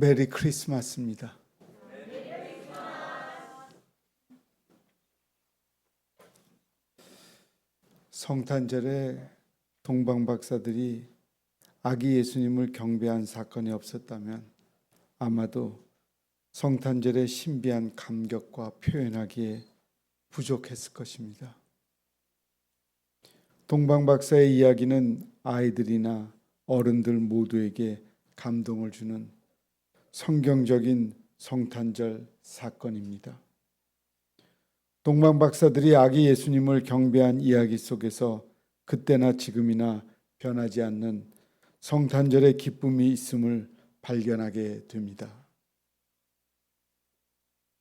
메리 크리스마스입니다. 성탄절에 동방박사들이 아기 예수님을 경배한 사건이 없었다면 아마도 성탄절의 신비한 감격과 표현하기에 부족했을 것입니다. 동방박사의 이야기는 아이들이나 어른들 모두에게 감동을 주는 성경적인 성탄절 사건입니다. 동방박사들이 아기 예수님을 경배한 이야기 속에서 그때나 지금이나 변하지 않는 성탄절의 기쁨이 있음을 발견하게 됩니다.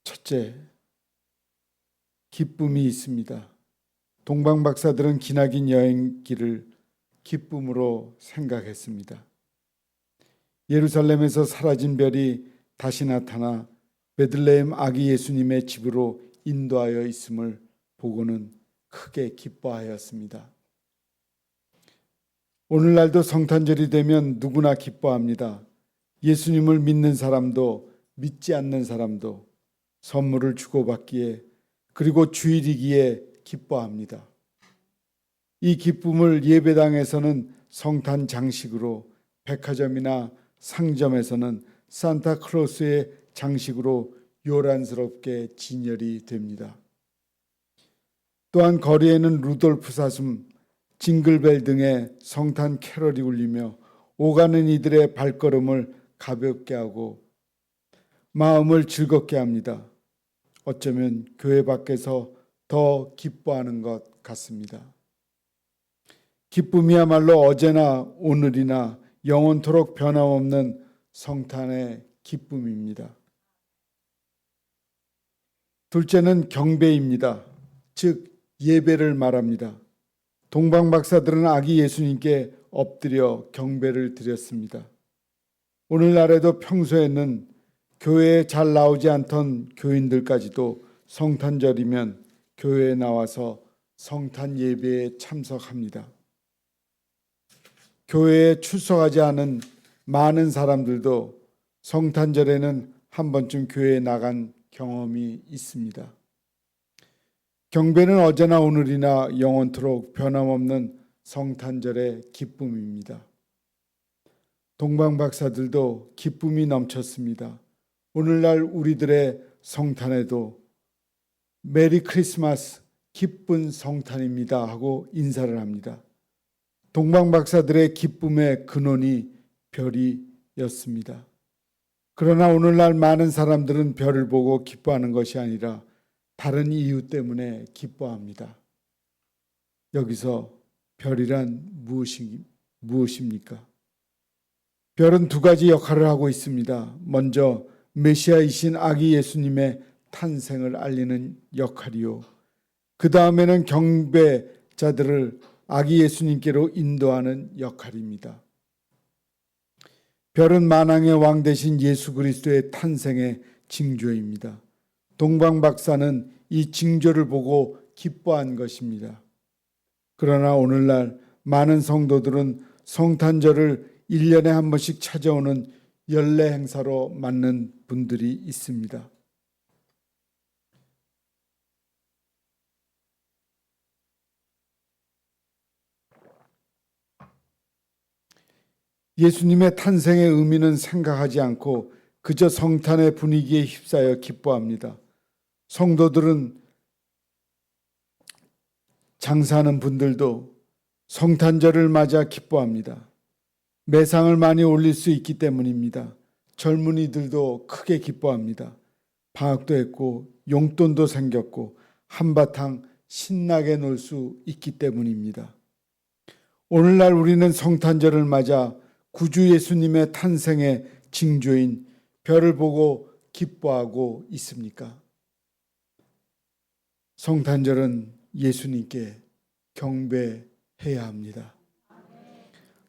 첫째, 기쁨이 있습니다. 동방박사들은 기나긴 여행길을 기쁨으로 생각했습니다. 예루살렘에서 사라진 별이 다시 나타나 베들레헴 아기 예수님의 집으로 인도하여 있음을 보고는 크게 기뻐하였습니다. 오늘날도 성탄절이 되면 누구나 기뻐합니다. 예수님을 믿는 사람도 믿지 않는 사람도 선물을 주고받기에 그리고 주일이기에 기뻐합니다. 이 기쁨을 예배당에서는 성탄 장식으로, 백화점이나 상점에서는 산타클로스의 장식으로 요란스럽게 진열이 됩니다. 또한 거리에는 루돌프 사슴, 징글벨 등의 성탄 캐럴이 울리며 오가는 이들의 발걸음을 가볍게 하고 마음을 즐겁게 합니다. 어쩌면 교회 밖에서 더 기뻐하는 것 같습니다. 기쁨이야말로 어제나 오늘이나 영원토록 변함없는 성탄의 기쁨입니다. 둘째는 경배입니다. 즉 예배를 말합니다. 동방박사들은 아기 예수님께 엎드려 경배를 드렸습니다. 오늘날에도 평소에는 교회에 잘 나오지 않던 교인들까지도 성탄절이면 교회에 나와서 성탄 예배에 참석합니다. 교회에 출석하지 않은 많은 사람들도 성탄절에는 한 번쯤 교회에 나간 경험이 있습니다. 경배는 어제나 오늘이나 영원토록 변함없는 성탄절의 기쁨입니다. 동방박사들도 기쁨이 넘쳤습니다. 오늘날 우리들의 성탄에도 메리 크리스마스, 기쁜 성탄입니다 하고 인사를 합니다. 동방박사들의 기쁨의 근원이 별이었습니다. 그러나 오늘날 많은 사람들은 별을 보고 기뻐하는 것이 아니라 다른 이유 때문에 기뻐합니다. 여기서 별이란 무엇입니까? 별은 두 가지 역할을 하고 있습니다. 먼저 메시아이신 아기 예수님의 탄생을 알리는 역할이요, 그 다음에는 경배자들을 아기 예수님께로 인도하는 역할입니다. 별은 만왕의 왕 되신 예수 그리스도의 탄생의 징조입니다. 동방박사는 이 징조를 보고 기뻐한 것입니다. 그러나 오늘날 많은 성도들은 성탄절을 1년에 한 번씩 찾아오는 연례 행사로 맞는 분들이 있습니다. 예수님의 탄생의 의미는 생각하지 않고 그저 성탄의 분위기에 휩싸여 기뻐합니다. 성도들은, 장사하는 분들도 성탄절을 맞아 기뻐합니다. 매상을 많이 올릴 수 있기 때문입니다. 젊은이들도 크게 기뻐합니다. 방학도 했고 용돈도 생겼고 한바탕 신나게 놀 수 있기 때문입니다. 오늘날 우리는 성탄절을 맞아 구주 예수님의 탄생의 징조인 별을 보고 기뻐하고 있습니까? 성탄절은 예수님께 경배해야 합니다.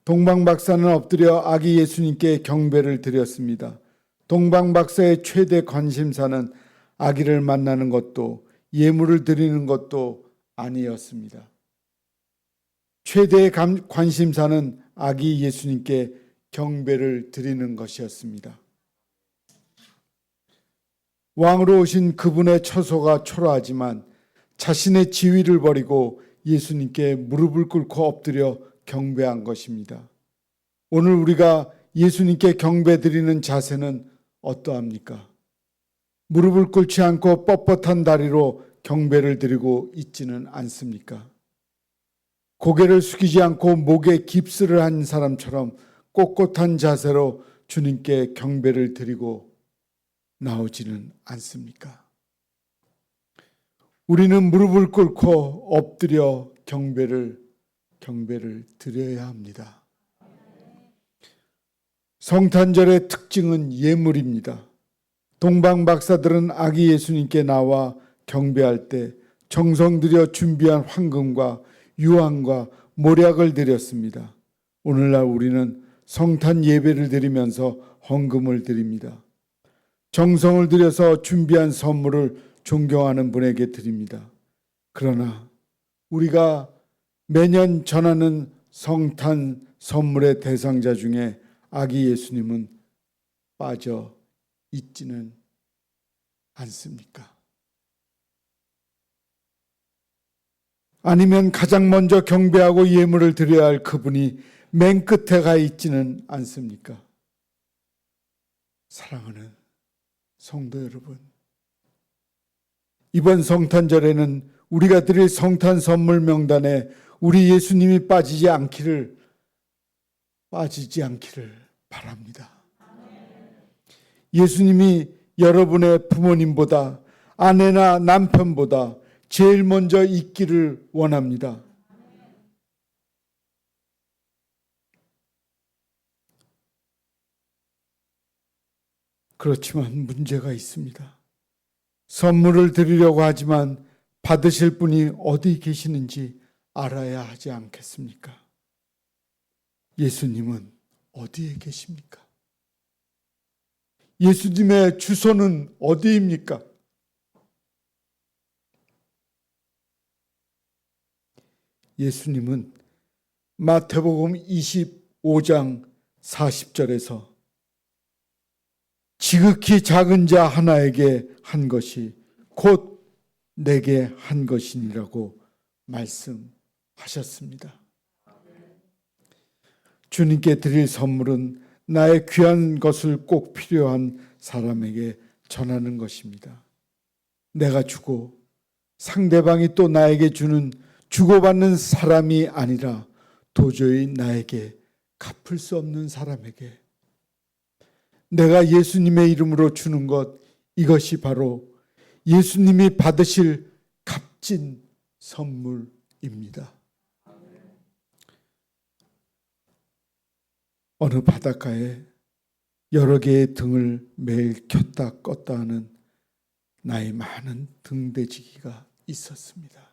동방박사는 엎드려 아기 예수님께 경배를 드렸습니다. 동방박사의 최대 관심사는 아기를 만나는 것도 예물을 드리는 것도 아니었습니다. 최대의 관심사는 아기 예수님께 경배를 드리는 것이었습니다. 왕으로 오신 그분의 처소가 초라하지만 자신의 지위를 버리고 예수님께 무릎을 꿇고 엎드려 경배한 것입니다. 오늘 우리가 예수님께 경배드리는 자세는 어떠합니까? 무릎을 꿇지 않고 뻣뻣한 다리로 경배를 드리고 있지는 않습니까? 고개를 숙이지 않고 목에 깁스를 한 사람처럼 꼿꼿한 자세로 주님께 경배를 드리고 나오지는 않습니까? 우리는 무릎을 꿇고 엎드려 경배를 드려야 합니다. 성탄절의 특징은 예물입니다. 동방 박사들은 아기 예수님께 나와 경배할 때 정성 들여 준비한 황금과 유황과 모략을 드렸습니다. 오늘날 우리는 성탄 예배를 드리면서 헌금을 드립니다. 정성을 들여서 준비한 선물을 존경하는 분에게 드립니다. 그러나 우리가 매년 전하는 성탄 선물의 대상자 중에 아기 예수님은 빠져 있지는 않습니까? 아니면 가장 먼저 경배하고 예물을 드려야 할 그분이 맨 끝에 가 있지는 않습니까? 사랑하는 성도 여러분, 이번 성탄절에는 우리가 드릴 성탄 선물 명단에 우리 예수님이 빠지지 않기를 바랍니다. 예수님이 여러분의 부모님보다, 아내나 남편보다 제일 먼저 있기를 원합니다. 그렇지만 문제가 있습니다. 선물을 드리려고 하지만 받으실 분이 어디 계시는지 알아야 하지 않겠습니까? 예수님은 어디에 계십니까? 예수님의 주소는 어디입니까? 예수님은 마태복음 25장 40절에서 지극히 작은 자 하나에게 한 것이 곧 내게 한 것이니라고 말씀하셨습니다. 주님께 드릴 선물은 나의 귀한 것을 꼭 필요한 사람에게 전하는 것입니다. 내가 주고 상대방이 또 나에게 주는 주고받는 사람이 아니라 도저히 나에게 갚을 수 없는 사람에게 내가 예수님의 이름으로 주는 것, 이것이 바로 예수님이 받으실 값진 선물입니다. 어느 바닷가에 여러 개의 등을 매일 켰다 껐다 하는 나이 많은 등대지기가 있었습니다.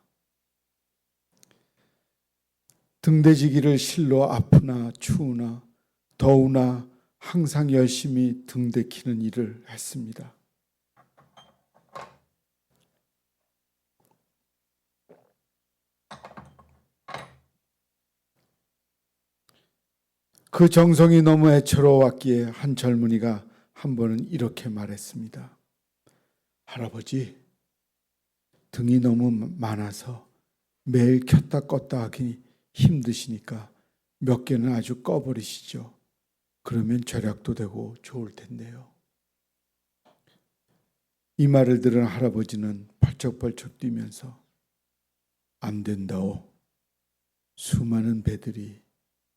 등대지기를 실로 아프나 추우나 더우나 항상 열심히 등대키는 일을 했습니다. 그 정성이 너무 애처로웠기에 한 젊은이가 한 번은 이렇게 말했습니다. 할아버지, 등이 너무 많아서 매일 켰다 껐다 하기 힘드시니까 몇 개는 아주 꺼버리시죠. 그러면 절약도 되고 좋을 텐데요. 이 말을 들은 할아버지는 벌쩍벌쩍 뛰면서 안 된다오. 수많은 배들이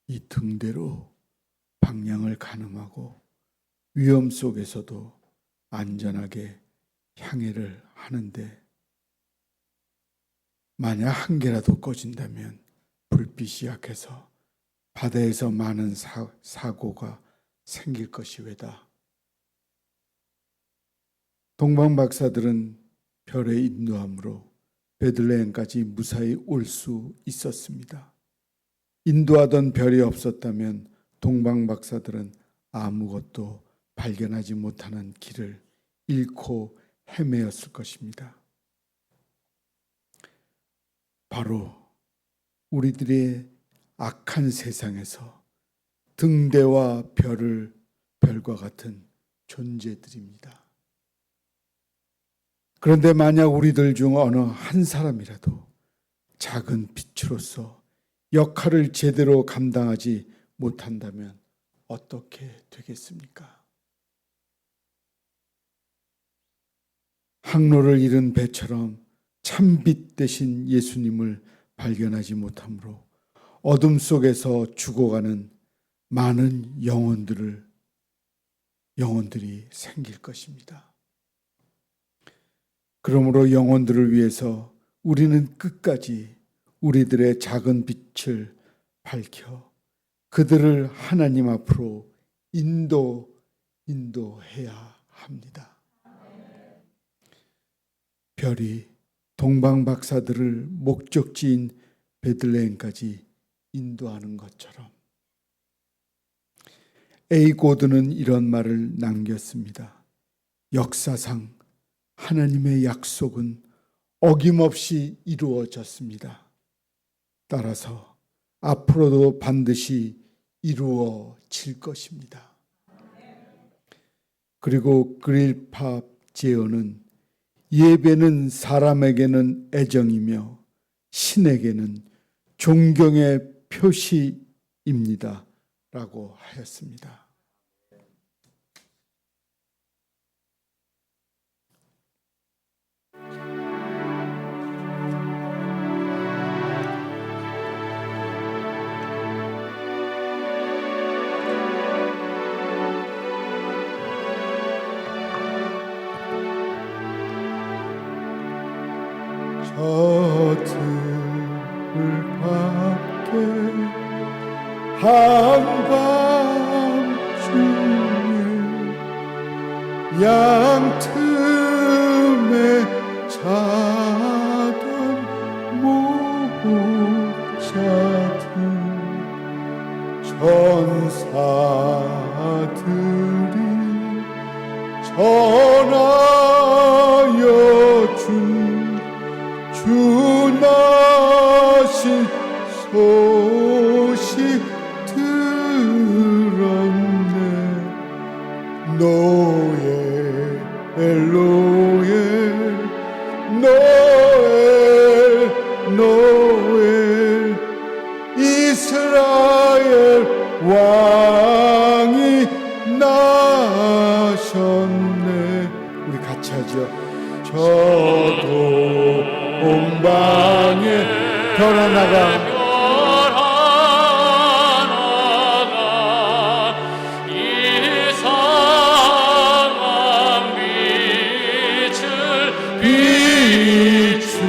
이 등대로 방향을 가늠하고 위험 속에서도 안전하게 향해를 하는데 만약 한 개라도 꺼진다면 불빛이 약해서 바다에서 많은 사고가 생길 것이 왜다. 동방 박사들은 별의 인도함으로 베들레헴까지 무사히 올 수 있었습니다. 인도하던 별이 없었다면 동방 박사들은 아무것도 발견하지 못하는 길을 잃고 헤매었을 것입니다. 바로 우리들의 악한 세상에서 등대와 별과 같은 존재들입니다. 그런데 만약 우리들 중 어느 한 사람이라도 작은 빛으로서 역할을 제대로 감당하지 못한다면 어떻게 되겠습니까? 항로를 잃은 배처럼 참빛 대신 예수님을 발견하지 못하므로 어둠 속에서 죽어가는 많은 영혼들이 생길 것입니다. 그러므로 영혼들을 위해서 우리는 끝까지 우리들의 작은 빛을 밝혀 그들을 하나님 앞으로 인도해야 합니다. 별이 동방 박사들을 목적지인 베들레헴까지 인도하는 것처럼 A 고드는 이런 말을 남겼습니다. 역사상 하나님의 약속은 어김없이 이루어졌습니다. 따라서 앞으로도 반드시 이루어질 것입니다. 그리고 그릴파 제어는 예배는 사람에게는 애정이며 신에게는 존경의 표시입니다. 라고 하였습니다. 저 들밖에 한밤중에 양틈에 자던 목자들 천사들이 전하여 주 나신 소식 들었네. 노엘 노엘 노엘 이스라엘 왕이 나셨네. 우리 같이 하죠. 저도 동방에 별 하나가 이상한 빛을 비추어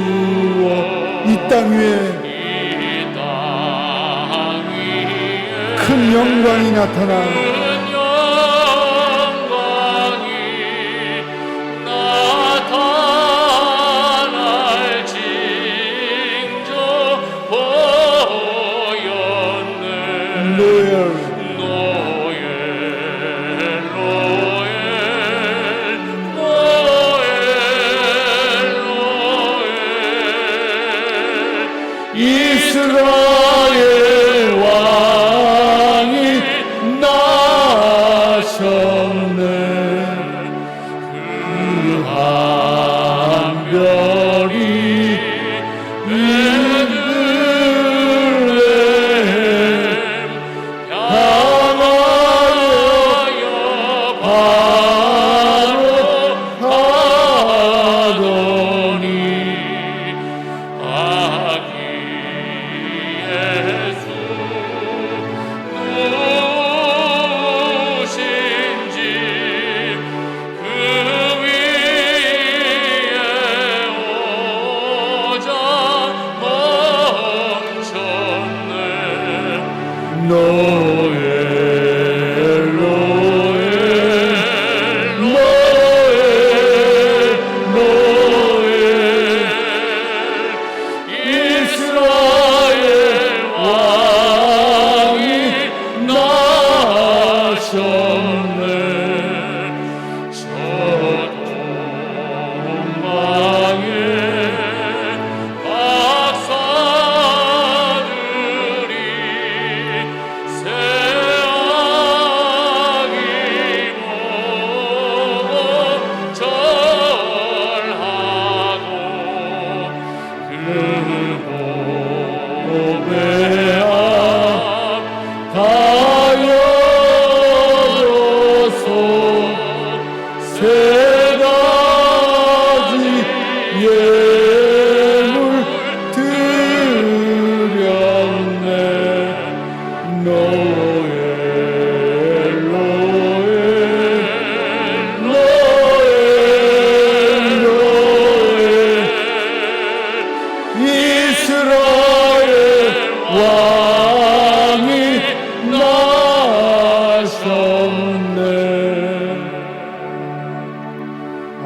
이 땅 위에 큰 영광이 나타나 이스라엘 왕이 나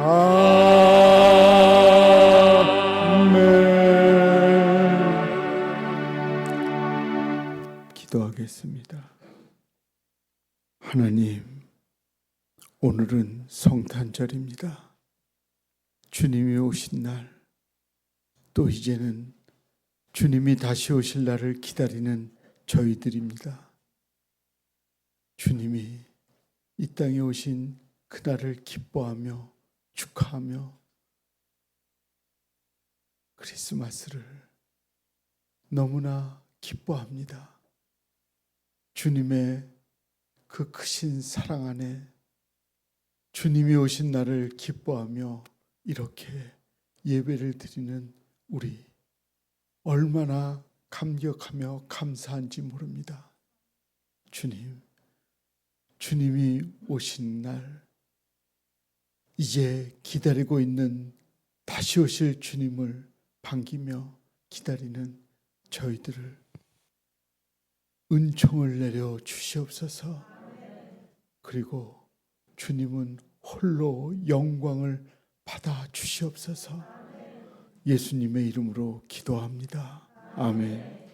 아멘. 기도하겠습니다. 하나님, 오늘은 성탄절입니다. 주님이 오신 날, 또 이제는 주님이 다시 오실 날을 기다리는 저희들입니다. 주님이 이 땅에 오신 그날을 기뻐하며 축하하며 크리스마스를 너무나 기뻐합니다. 주님의 그 크신 사랑 안에 주님이 오신 날을 기뻐하며 이렇게 예배를 드리는 우리 얼마나 감격하며 감사한지 모릅니다. 주님이 오신 날, 이제 기다리고 있는 다시 오실 주님을 반기며 기다리는 저희들을 은총을 내려 주시옵소서. 그리고 주님은 홀로 영광을 받아 주시옵소서. 예수님의 이름으로 기도합니다. 아멘.